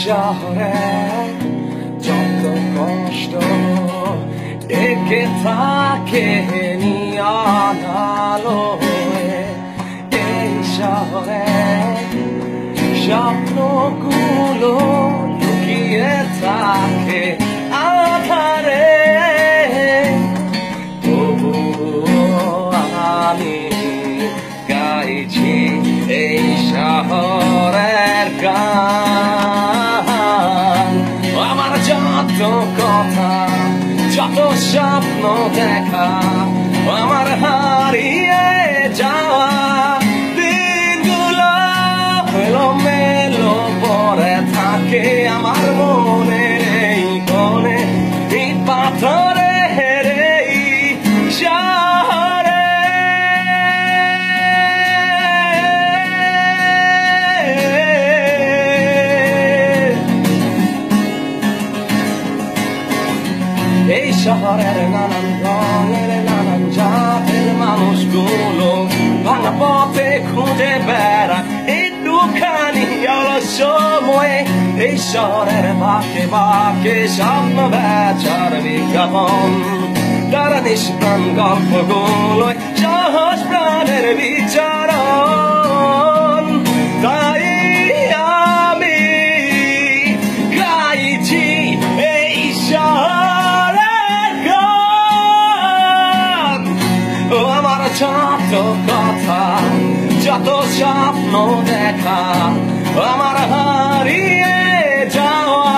শহরে যত কষ্ট ডেকে থাকে নিয়ন আলোয়, এই শহরে স্বপ্নগুলো লুকিয়ে থাকে আধারে। আমি গাইছি এই শহরের গান, আমার যত কথা যত স্বপ্ন দেখা, আমার হারিয়ে যাওয়া দিনগুলো এলোমেলো পড়ে থাকে আমার মনের এই কোণে, এই পাথরের এই শহরে। এই শহরের নানান রঙের নানান জাতের মানুষগুলো ভাঙা পথে খুঁজে বেড়ায় একটুখানি সময়ে। এই শহরের বাঁকে বাঁকে স্বপ্ন বেচার বিজ্ঞাপন, তারা নিষ্প্রাণ গল্পগুলোয় সহজ প্রাণের বিচারণ। তাই আমি গাইছি এই শহরের গান, আমার যত কথা যত স্বপ্ন দেখা, আমার হারিয়ে যাওয়া